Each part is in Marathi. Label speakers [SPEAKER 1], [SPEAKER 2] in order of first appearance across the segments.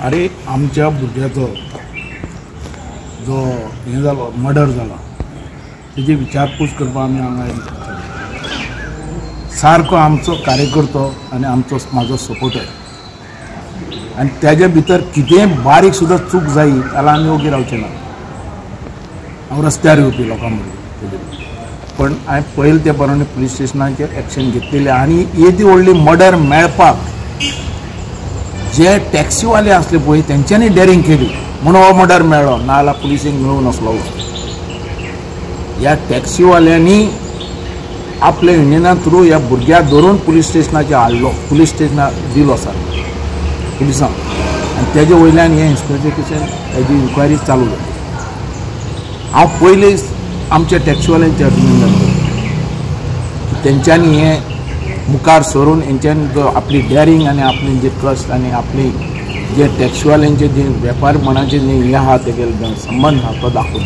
[SPEAKER 1] अरे आमच्या भुरग्याचो जो हे जालो मर्डर जाला तेजी विचारपूस करपाक आमी हांगा आयिल्ले. सारको आमचो कार्यकर्तो आनी आमचो म्हाजो सपोर्टर आनी तेजे भितर कितें बारीक सुद्दां चूक जायी जाल्यार आमी ओगी रावचे ना. हांव रस्त्यार येवपी लोकां बरोबर पण हांवें पयले ते प्रमाणे पुलीस स्टेशनाचेर एक्शन घेतलेलें आनी येदी व्हडली मर्डर मेळपाक जे टॅक्सीवाले असले पळय तेंच्यांनी डेरिंग केली म्हणून हो मर्डर मेळ्ळो, नाजाल्यार पुलिसेक मेळूं नासलो. ह्या टॅक्सीवाल्यांनी आपल्या युनियना थ्रू ह्या भुरग्याक धरून पुलीस स्टेशनाचेर हाडलो, पुलीस स्टेशनार दिलो सर पुलिसांक आनी तेजे वयल्यान हें इन्व्हेस्टिगेशन हेजी इन्क्वायरी चालू जाली. हांव पयलीं आमच्या टॅक्सीवाल्यांचें अभिनंदन करता. तेंच्यांनी हें मुखार सरून हेंच्यांनी जो आपली डेरिंग आनी आपली जे कश्ट आनी आपली जे टॅक्सीवाल्यांचे जे वेपारपणाचे जे हे आहा तेगेले संबंध आहा तो दाखोवन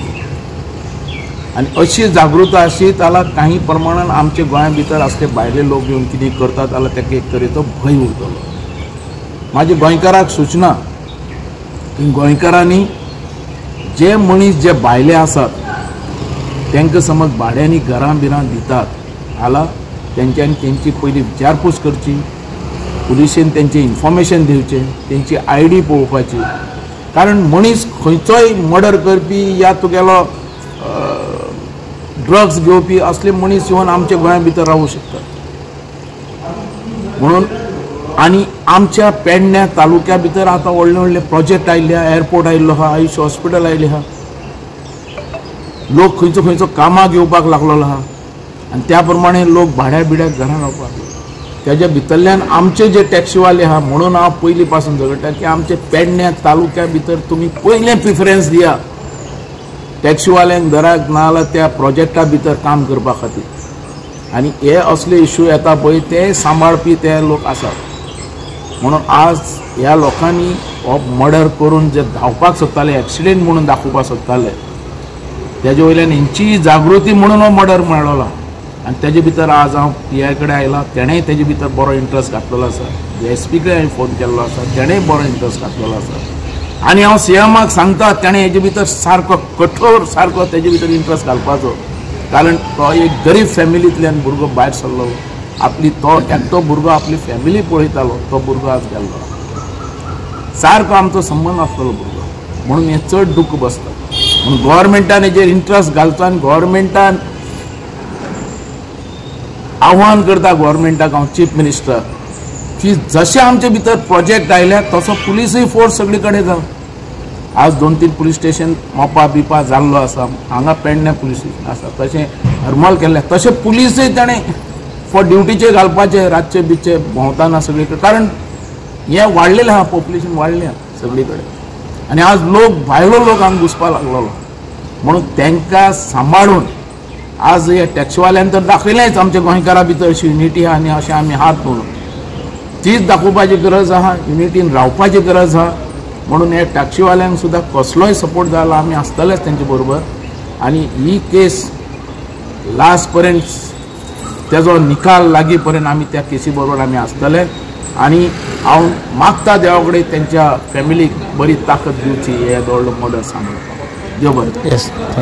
[SPEAKER 1] आनी अशी जागृताय आशी जाल्यार काही प्रमाणान आमच्या गोंया भितर असले भायले लोक येवन कितें करतात जाल्यार ताका एक तरेचो भंय उरतलो. म्हाजी गोंयकाराक सूचना की गोंयकारांनी जे मनीस जे भायले आसात तांकां समज भाड्यांनी घरां बिरां दितात जाल्यार तेंच्यांनी तेंची पयली विचारपूस करची, पुलिशेन तेंचे इन्फॉर्मेशन दिवचें, तेंची ID पळोवपाची. कारण मनीस खंयचोय मर्डर करपी या तुगेलो ड्रग्स घेवपी असले मनीस येवन आमच्या गोंया भितर रावूं शकतात. म्हणून आनी आमच्या पेडण्या तालुक्या भितर आतां व्हडले व्हडले प्रोजेक्ट आयिल्ले आहा, एअरपोर्ट आयिल्लो आहा, आयुष हॉस्पिटल आयिल्लें आहा, लोक खंयचो खंयचो कामाक येवपाक लागलेलो आहा आनी त्या प्रमाणे लोक भाड्या बिड्याक घरां रावपाक. तेज्या भितरल्यान आमचे जे टॅक्सीवाले आहा म्हणून हांव पयलीं पासून झगडटा की आमचे पेडण्या तालुक्या भितर तुमी पयलें प्रिफरन्स दिया टॅक्सीवाल्यांक घराक नाजाल्यार त्या प्रोजेक्टा भितर काम करपा खातीर. आनी हे असले इश्यू येता पळय ते सांबाळपी ते लोक आसात. म्हणून आज ह्या लोकांनी हो मर्डर करून जे धांवपाक सोदताले एक्सिडेंट म्हणून दाखोवपाक सोदताले तेजे वयल्यान हेंची जागृती म्हणून हो मर्डर मेळ्ळो आनी तेजे भितर आज हांव PI कडेन आयला, तेणेंय तेजे भितर बरो इंट्रस्ट घातलेलो आसा. SP कडेन हांवें फोन केल्लो आसा, तेणेंय बरो इंट्रस्ट घातलेलो आसा आनी हांव CMाक सांगता तेणें हेजे भितर सारको कठोर सारको तेजे भितर इंट्रस्ट घालपाचो. कारण तो एक गरीब फॅमिलींतल्यान भुरगो भायर सरलो, आपली तो एकटो भुरगो आपली फॅमिली पळयतालो, तो भुरगो आज गेल्लो. सारको आमचो संबंद आसलेलो भुरगो म्हणून हें चड दूख बसता. म्हणून गव्हर्मेंटान हेजेर इंट्रस्ट घालचो आनी गव्हर्मेंटान आव्हान करता गव्हर्मेंटाक हांव चीफ मिनिस्टर की जशे आमचे भितर प्रोजेक्ट आयल्या तसो पुलीसय फोर्स सगळे कडेन जावं. आज 2-3 पुलीस स्टेशन मोपा बिपा जाल्लो आसा, हांगा पेडण्या पुलीस स्टेशन आसा, तशें हरमल केल्लें तशें पुलीसय ताणें फॉर ड्युटीचेर घालपाचें रातचे बिचे भोंवताना सगळे कडेन. कारण हें वाडलेलें आहा, पॉप्युलेशन वाडलें आहा सगळे कडेन आनी आज लोक भायलो लोक हांगा घुसपाक लागलेलो. म्हणून तांकां सांबाळून आज हे टॅक्सीवाल्यांनी तर दाखयलेंच आमच्या गोंयकारा भितर अशी युनिटी आहा आनी अशें आमी हात म्हणून तीच दाखोवपाची गरज आहा, युनिटीन रावपाची गरज आहा. म्हणून हे टॅक्सीवाल्यांक सुद्दां कसलोय सपोर्ट जालो आमी आसतलेच तेंचे बरोबर आनी ही केस लास्ट पर्यंत तेजो निकाल लागी पर्यंत आमी त्या केसी बरोबर आमी आसतले. आनी हांव मागता देवा कडेन तेंच्या फॅमिलीक बरी ताकद दिवची हे व्हडलो मर्डर सांबाळपाक. देव बरें.